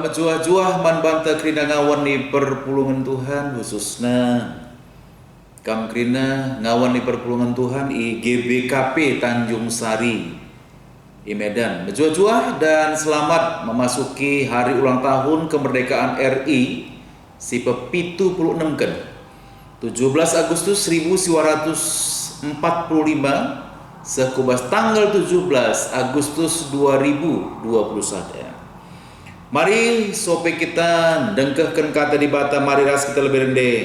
Bak menjuah-juah man banta kerina ngawan ni perpulungan Tuhan khususnya kam kerina ngawan ni perpulungan Tuhan i GBKP Tanjung Sari i Medan. Menjuah-juah dan selamat memasuki hari ulang tahun kemerdekaan RI si pe-76 kan 17 Agustus 1945 sekubas tanggal 17 Agustus 2021. Mari sope kita dengkehkan kata di bata, mari ras kita lebih rendah.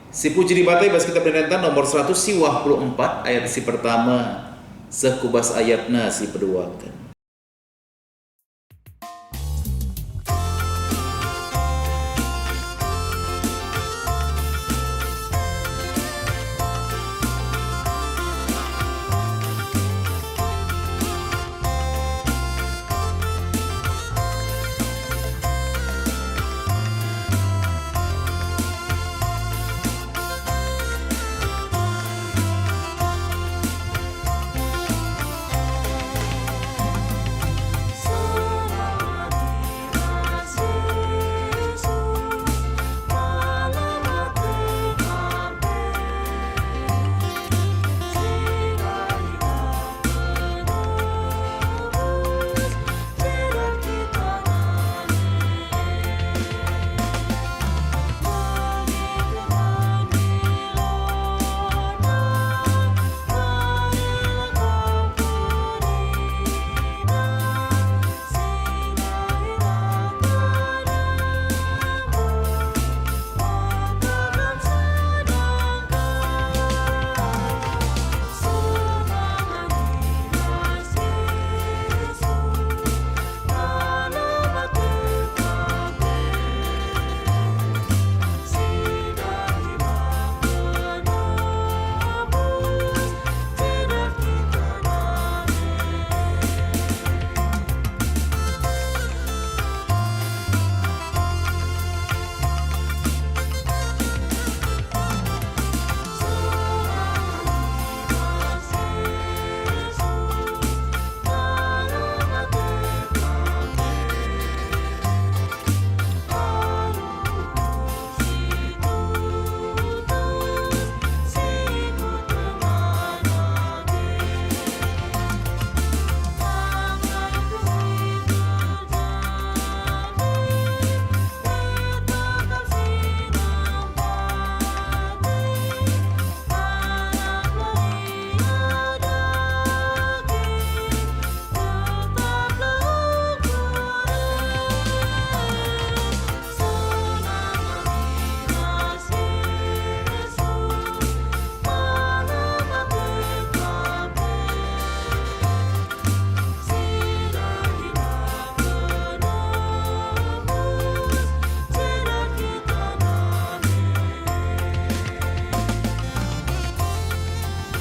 Si puji di bata ibas kita berintan nomor 124 ayat si pertama sekubas ayatna si kedua kan.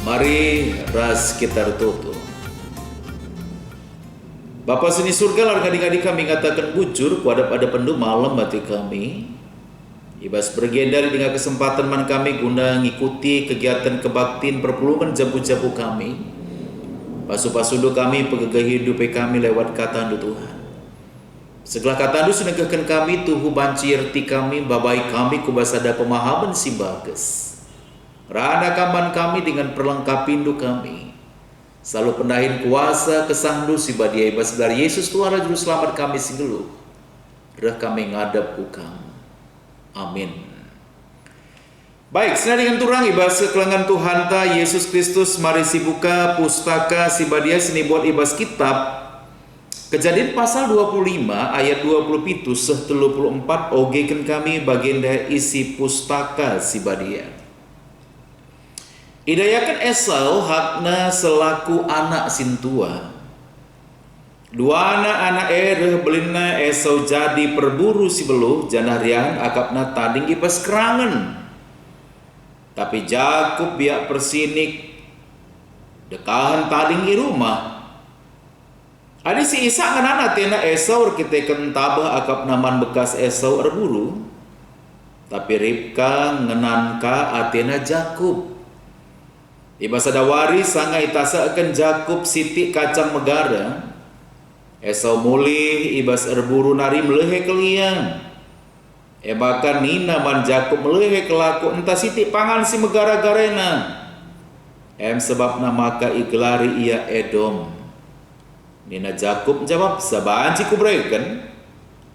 Mari ras kita tutup. Bapa seni surga larga adik-adik kami katakan bujur kuadap ada pendu malam bati kami. Ibas bergendar dengan kesempatan man kami guna ngikuti kegiatan kebaktin perpulungan jabu-jabu kami. Pasu-pasudu kami pegegah hidup kami lewat kata Tuhan. Segala kata sunegahkan kami tuhu banci erti kami babai kami kubasada pemahaman si bagus. Rana kaman kami dengan perlengkap pindu kami. Selalu pendahin kuasa kesahdu si badia ibas belar Yesus Tuhan Juru Selamat kami singgelu. Reh kami ngadap ukam. Amin. Baik, senang dengan turang ibas kekelangan Tuhan ta Yesus Kristus mari si buka pustaka si badia sini buat ibas kitab. Kejadian pasal 25 ayat 27 34 ogekan kami baginda isi pustaka si badia. Idayakan Esau hakna selaku anak sintua. Dua anak ereh belina Esau jadi perburu si beluh janarian akapna tading ibas kerangan. Tapi Jakub biak persinik dekahan tading i rumah. Adi si Ishak nganana tena Esau kita kentabah akap naman bekas Esau erburu. Tapi Ribka ngenanka atena Jakub. Ibas ada waris sangai tasa akan Jakub siti kacang megara Esau mulih ibas erburu nari melehe keliang. Bahkan nina man Jakob melehe kelaku entah siti pangan si megara-garena. Sebab namaka igelari ia Edom. Nina Jakob jawab sabanci ku breken.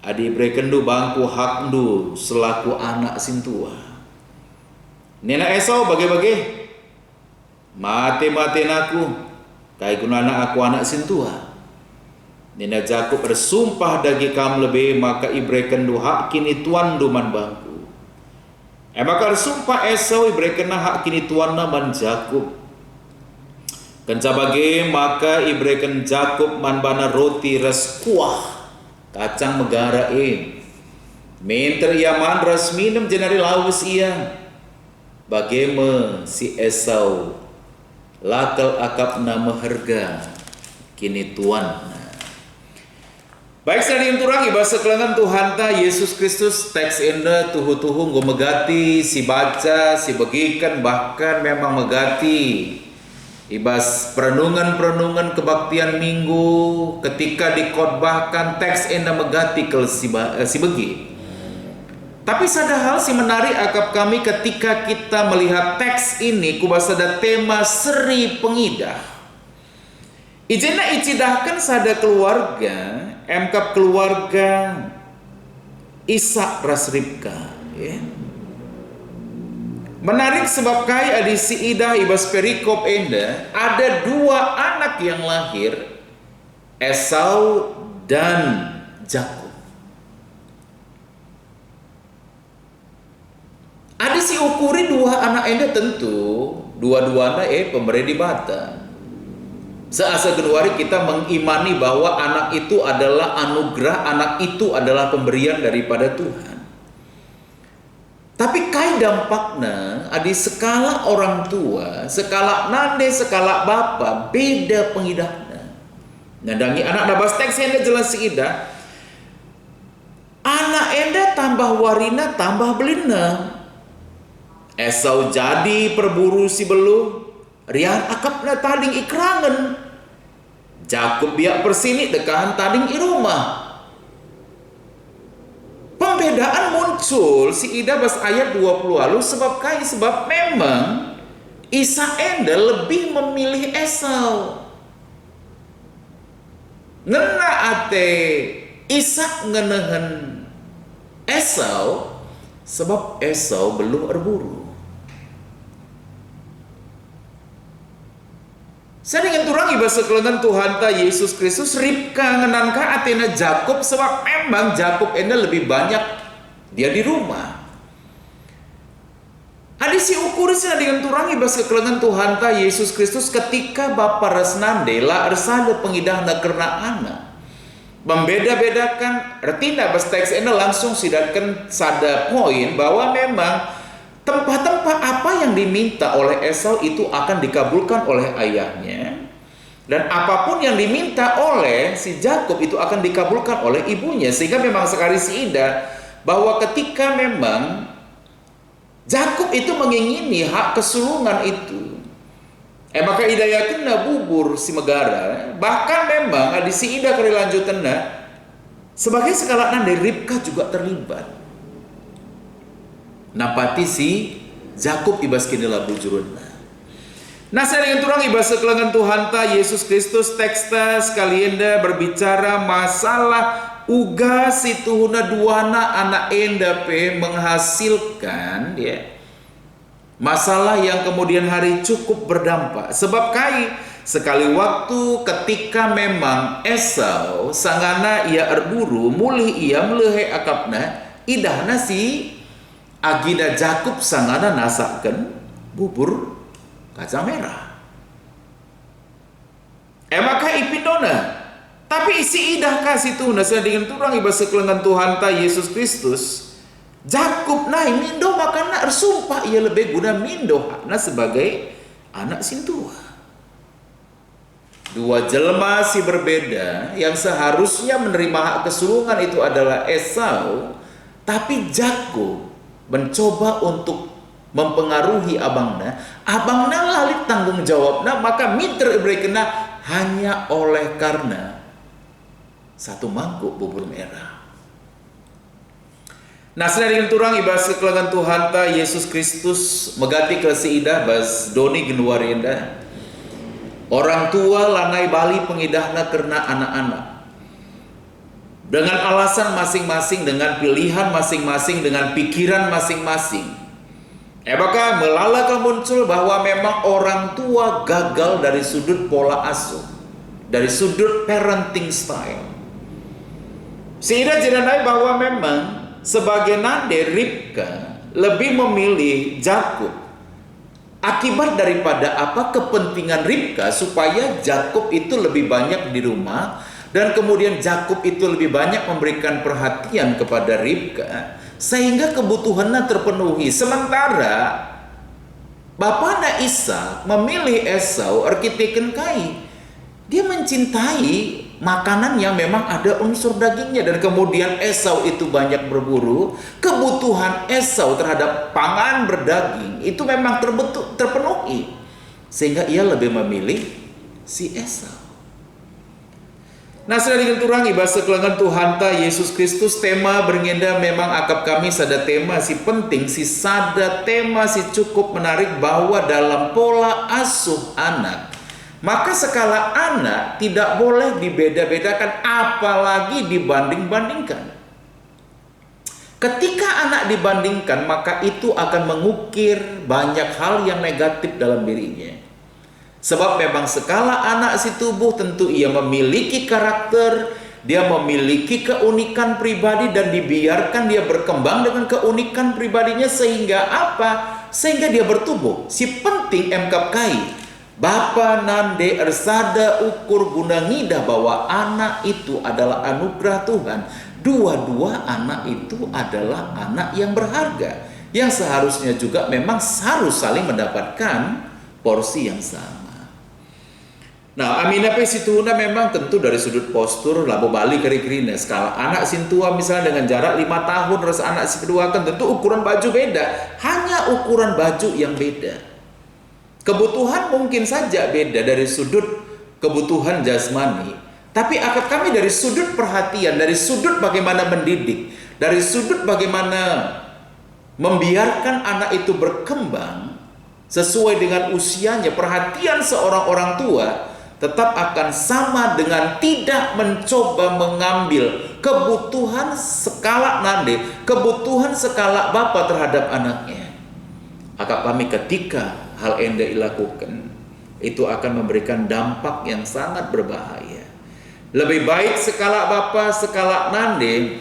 Adi breken du bangku hak du selaku anak sintua. Nina Esau bage-bage. Mate-mate naku. Kai gunana aku anak sintua. Nina Jakob bersumpah dagi kam lebih maka ibreken du hak kini tuan du man bangku. Maka bersumpah Esau ibreken hak kini tuan na man Jakob. Kenca bage maka ibreken Jakob man bana roti ras kuah kacang megara Minter ia man ras minum jenari laus ia. Bageme si Esau lakal akap nama harga kini tuan. Baik sedang turang ibas sekelangan Tuhan ta Yesus Kristus teks enda tuhu-tuhu nggo megati si baca si bagikan bahkan memang megati ibas perenungan kebaktian minggu ketika dikotbahkan teks enda megati ke si begi. Tapi ada hal si menarik akap kami ketika kita melihat teks ini kubas ada tema seri pengidah. Ijena icidahkan sada keluarga, keluarga Ishak ras Ribka. Ya. Menarik sebab kai adi si idah ibas perikop enda ada dua anak yang lahir, Esau dan Jakob. Ada si ukuri dua anak enda tentu dua-duanya pemberi di bata. Seasa genuari kita mengimani bahwa anak itu adalah anugerah, anak itu adalah pemberian daripada Tuhan. Tapi kai dampaknya adi skala orang tua, skala nande, skala bapa beda pengidahnya. Ngadangi anak nabas teks enda jelas ida. Anak enda tambah warina tambah belina. Esau jadi perburu si belu, rian akapna tading ikrangan. Jakob biak persini dekahan tading i rumah. Pembedaan muncul si ida bas ayat 20 lalu sebab memang Isa enda lebih memilih Esau. Ngena ate Ishak ngenehen Esau sebab Esau belum erburu. Saya dengan turang ibas sekelengan Tuhan ta Yesus Kristus Ribka ngenanka atena Jakob sebab memang Jakob enda lebih banyak dia di rumah. Adi si ukur sih dengan turang ibas sekelengan Tuhan ta Yesus Kristus ketika Bapa resnande la ersada pengidahna kerna anak. Membeda-bedakan retina bas teks enda langsung sidakan sada poin bahwa memang tempat-tempat apa yang diminta oleh Esau itu akan dikabulkan oleh ayahnya. Dan apapun yang diminta oleh si Jakob itu akan dikabulkan oleh ibunya. Sehingga memang sekali si Ida bahwa ketika memang Jakob itu mengingini hak kesulungan itu. Maka Ida yakin na bubur si megara. Bahkan memang di si Ida kali lanjutan sebagai sekalanan dari Ribka juga terlibat. Napati si Jakob ibas kinila bujurun. Nah saya dengan turang ibas sekelangan Tuhan ta Yesus Kristus teksta sekalienda berbicara masalah uga si tuhuna duana anak enda menghasilkan ya. Masalah yang kemudian hari cukup berdampak. Sebab kai sekali waktu ketika memang Esau sangana ia erburu mulih ia melehe akapna idahna si agida Jakob sangana nasakan bubur kacang merah. Maka ipindona. Tapi isi idah kasih tuh nasa dengan turang ibas sekelengan Tuhan ta Yesus Kristus. Jakob naik mindo makana ersumpah ia lebih guna mindo hakna sebagai anak sintua. Dua jelema si berbeda yang seharusnya menerima hak kesulungan itu adalah Esau, tapi Jakob mencoba untuk mempengaruhi abangna lalik tanggung jawabna maka miter ibrekena hanya oleh karena 1 mangkuk bubur merah. Nah, sedang turang ibas kekelangan Tuhan ta Yesus Kristus megati ke siidah bas doni genuarienda. Orang tua lanai bali pengidahna karena anak-anak. Dengan alasan masing-masing, dengan pilihan masing-masing, dengan pikiran masing-masing. Maka melalaka muncul bahwa memang orang tua gagal dari sudut pola asuh, dari sudut parenting style. Sehingga jedanai bahwa memang sebagai nade Ribka lebih memilih Yakub. Akibat daripada apa? Kepentingan Ribka supaya Yakub itu lebih banyak di rumah, dan kemudian Yakub itu lebih banyak memberikan perhatian kepada Ribka sehingga kebutuhannya terpenuhi. Sementara bapaknya Ishak memilih Esau arkiteken kai. Dia mencintai makanan yang memang ada unsur dagingnya, dan kemudian Esau itu banyak berburu. Kebutuhan Esau terhadap pangan berdaging itu memang terpenuhi, sehingga ia lebih memilih si Esau. Nah, sudah dikenturang ibas kekelangan Tuhan ta Yesus Kristus tema berngenda memang akap kami sada tema si penting, si sada tema si cukup menarik, bahwa dalam pola asuh anak, maka skala anak tidak boleh dibeda-bedakan, apalagi dibanding-bandingkan. Ketika anak dibandingkan, maka itu akan mengukir banyak hal yang negatif dalam dirinya. Sebab memang skala anak si tubuh tentu ia memiliki karakter, dia memiliki keunikan pribadi, dan dibiarkan dia berkembang dengan keunikan pribadinya sehingga apa? Sehingga dia bertumbuh. Si penting MKKI Bapa nande ersada ukur guna ngidah bahwa anak itu adalah anugerah Tuhan. Dua-dua anak itu adalah anak yang berharga, yang seharusnya juga memang harus saling mendapatkan porsi yang sama. Nah, amina pe situna memang tentu dari sudut postur labo balik keri-kerina. Skala anak sintua misalnya dengan jarak 5 tahun, terus anak si kedua kan tentu ukuran baju beda. Hanya ukuran baju yang beda. Kebutuhan mungkin saja beda dari sudut kebutuhan jasmani, tapi akad kami dari sudut perhatian, dari sudut bagaimana mendidik, dari sudut bagaimana membiarkan anak itu berkembang sesuai dengan usianya. Perhatian seorang orang tua tetap akan sama dengan tidak mencoba mengambil kebutuhan skala nande, kebutuhan skala bapa terhadap anaknya. Akak kami ketika hal enda dilakukan, itu akan memberikan dampak yang sangat berbahaya. Lebih baik skala bapa, skala nande,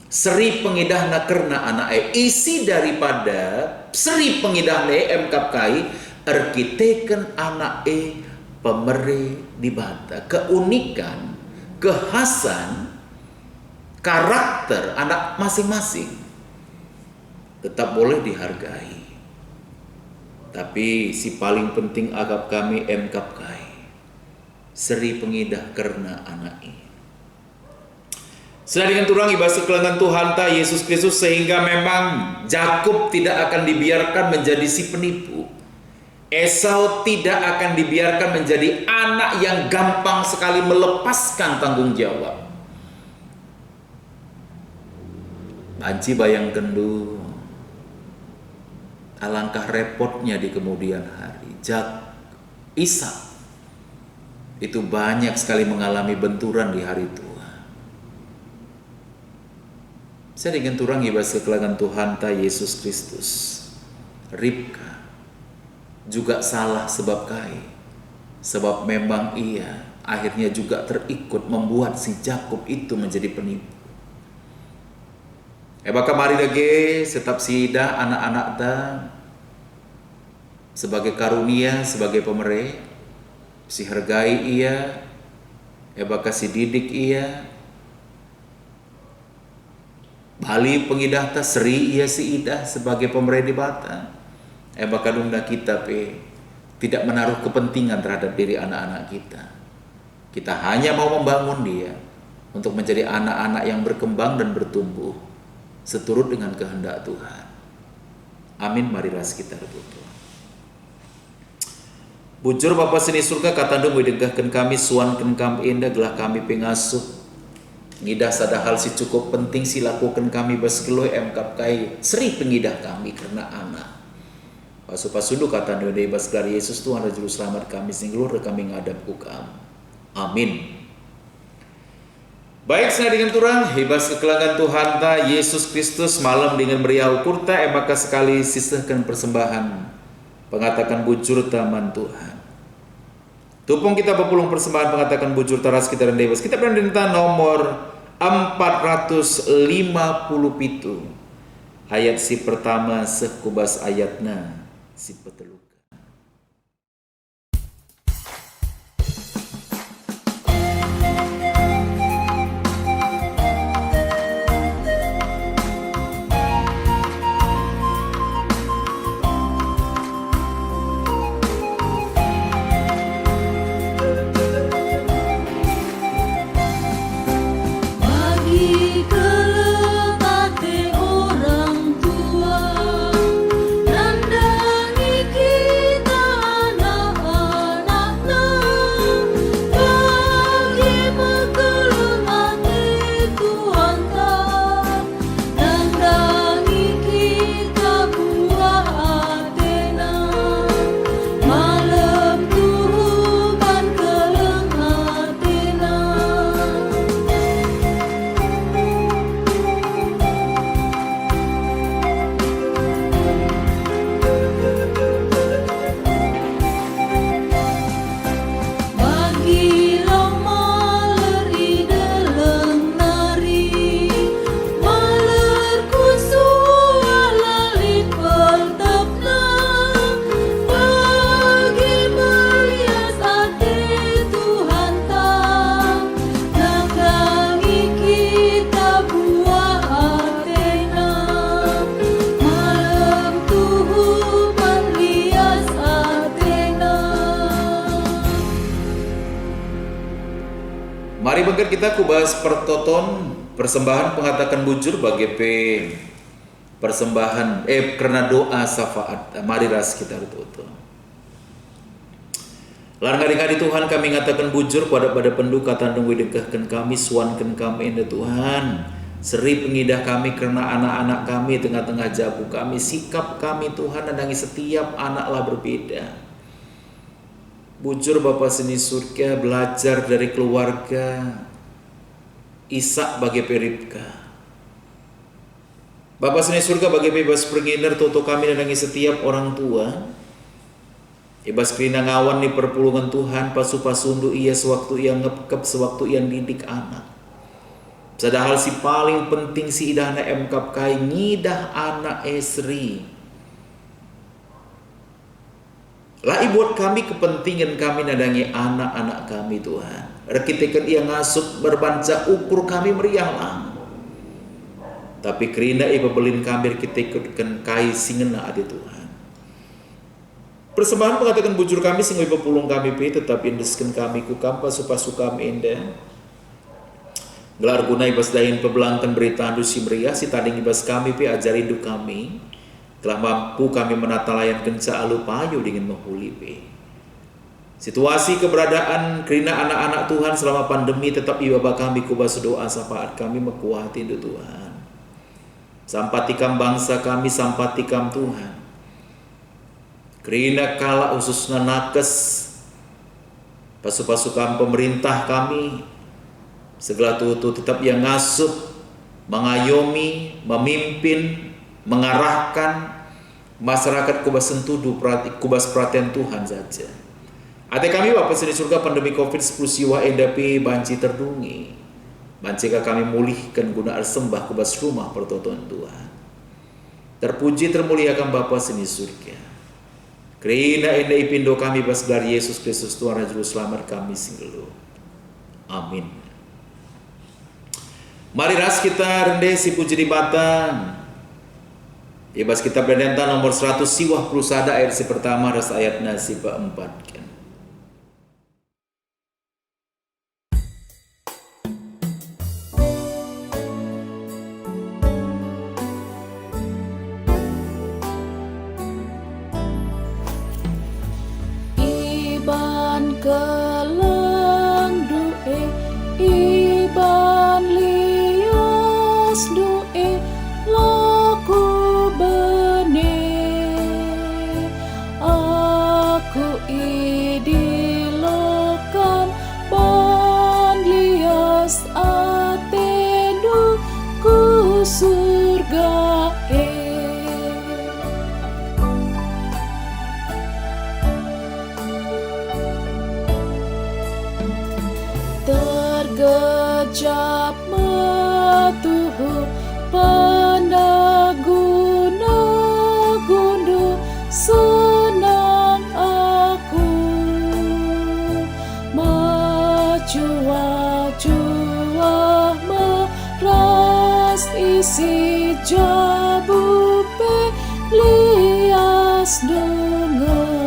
seri pengidahna kerna anak isi daripada seri pengidahna MKKI arkiteken anak pemere di bata. Keunikan, kekhasan, karakter anak masing-masing tetap boleh dihargai. Tapi si paling penting agap kami MKKI seri pengidah karena anak ini. Sudah dengan turang ibas kekelangan Tuhan ta Yesus Kristus, sehingga memang Yakub tidak akan dibiarkan menjadi si penipu. Esau tidak akan dibiarkan menjadi anak yang gampang sekali melepaskan tanggung jawab. Banci bayangkan dulu, alangkah repotnya di kemudian hari. Ishak itu banyak sekali mengalami benturan di hari tua. Saya ingin turang ibas kekelangan Tuhan ta Yesus Kristus. Ribka juga salah sebab kai. Sebab memang ia akhirnya juga terikut membuat si Yakub itu menjadi penipu. Baka mari lagi setap sida anak-anak ta sebagai karunia, sebagai pemereh, si hargai ia, baka si didik ia, bali pengidah ta seri ia si idah sebagai pemereh di bata. Baka dunda kita tidak menaruh kepentingan terhadap diri anak-anak kita. Kita hanya mau membangun dia untuk menjadi anak-anak yang berkembang dan bertumbuh seturut dengan kehendak Tuhan. Amin. Marilah kita berdoa. Bujur Bapa seni surga katandung widegahkan kami suankan kami indah gelah kami pengasuh. Ngidah sada hal si cukup penting si lakukan kami baskeluh emkap kai seri pengidah kami karena anak. Pasu-pasudu katandung dari basgelar Yesus Tuhan dan Juru Selamat kami singgelur kami ngadap kukam. Amin. Baik sana dengan turang, hebas kekelangan Tuhan ta Yesus Kristus malam dengan meriah ukur ta maka sekali sisahkan persembahan pengatakan bujur taman Tuhan. Tupung kita berpulung persembahan pengatakan bujur taras kita dan debas. Kita berendenta nomor 450 pitu. Ayat si pertama sekubas ayatna si petelu. Mari bangkit kita kubahas pertoton persembahan pengatakan bujur bagi persembahan karena doa syafaat. Mari ras kita tutup. Larang-ngadi Tuhan kami ngatakan bujur pada penduka tandung widegahkan kami suankan kami indah Tuhan. Seri pengidah kami karena anak-anak kami tengah-tengah jabu kami sikap kami Tuhan nandangi setiap anaklah berbeda. Bujur Bapa seni surga belajar dari keluarga Ishak bagi Ribka. Bapa seni surga bagi bebas perginder toto kami nandangi setiap orang tua. Ibas kerina ngawan di perpulungan Tuhan pasu-pasundu ia sewaktu ia ngepkep sewaktu ia didik anak. Sadahal si paling penting si idahna emkap kai ngidah anak esri. Lah buat kami kepentingan kami nadangi anak-anak kami Tuhan. Rekitekan ia ngasup berbanca ukur kami meriah lah. Tapi kerina iba belin kami rekitekan kai singena adi Tuhan. Persembahan mengatakan bujur kami sing iba pulung kami pi tetapi indesken kami ku kampa supasu kami indah. Gelar guna ibas dahin pebelangkan berita andu si meriah si tanding ibas kami pi ajar hidup kami. Telah mampu kami menata layan kenca alu payu dengan menghulipi. Situasi keberadaan kerina anak-anak Tuhan selama pandemi tetap ibaba kami kubas doa sapaat kami mekuati Tuhan. Sampatikam bangsa kami sampatikam Tuhan. Kerina kala ususna nakes pasu-pasukam pemerintah kami segala tutu tetap yang ngasup mengayomi, memimpin, mengarahkan masyarakat kubas sentudu kubas perhatian Tuhan saja. Ate kami Bapa seni surga pandemi COVID-19 siwa endapi banci terdungi. Bancika kami mulihkan guna sembah kubas rumah pertotoan Tuhan. Terpuji termuliakan Bapa seni surga. Kerina enda ipindo kami basgelar Yesus Kristus Tuhan dan Juru Selamat kami singgelu. Amin. Mari ras kita rende si puji di batang. Ibas kita berdenta nomor 100 siwah prusada ayat si pertama ras ayat nasi keempat. iban kelang due iban lias due laku bene aku idilokan ban lias atendu ku surga tergejap metuhu pandaguna gundu senang aku macuah-cuah meras isi jabu lias dengar.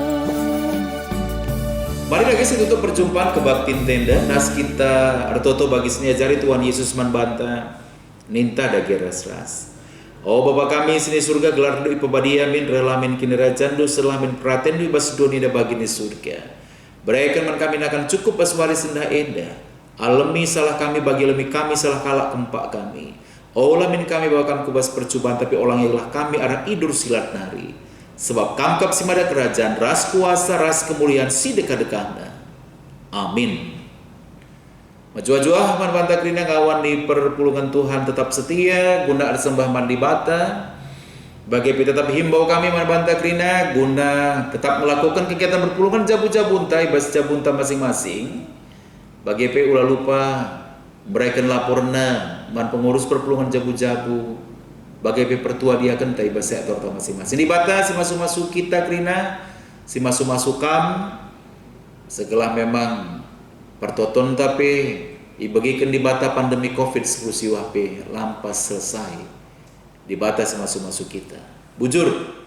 Mari lagi untuk perjumpaan kebaktin tenda. Nas kita artoto bagi seni ajari Tuhan Yesus manbanta ninta dagi ras-ras. Oh Bapa kami sini surga gelar dui pebadiamin relamin kini rajandu selamin praten dui bas doni da bagini surga. Berikan man kami akan cukup baswari sendah enda. Alemi salah kami bagi lemi kami salah kalak kempak kami. Oh lamin kami bawakan kubas percobaan tapi olang ialah kami arah idur silat nari. Sebab kamkap simada kerajaan, ras kuasa, ras kemuliaan si dekah-dekahna. Amin. Majua-jua manbanta krina kawan di perpulungan Tuhan tetap setia, guna sembah mandi bata. Bagi tetap himbau kami manbanta krina, guna tetap melakukan kegiatan berpulungan jabu-jabunta, ibas jabunta masing-masing. Bagi ulah lupa, berikan laporna, man pengurus perpulungan jabu-jabu. Bagai pertua dia kan tai bahasa atau masing-masing. Di bata si masuk-masuk kita krina, si masuk-masuk kam, segala memang pertoton tapi dibagikan di bata pandemi COVID-19 lampas selesai. Di bata si masuk-masuk kita. Bujur.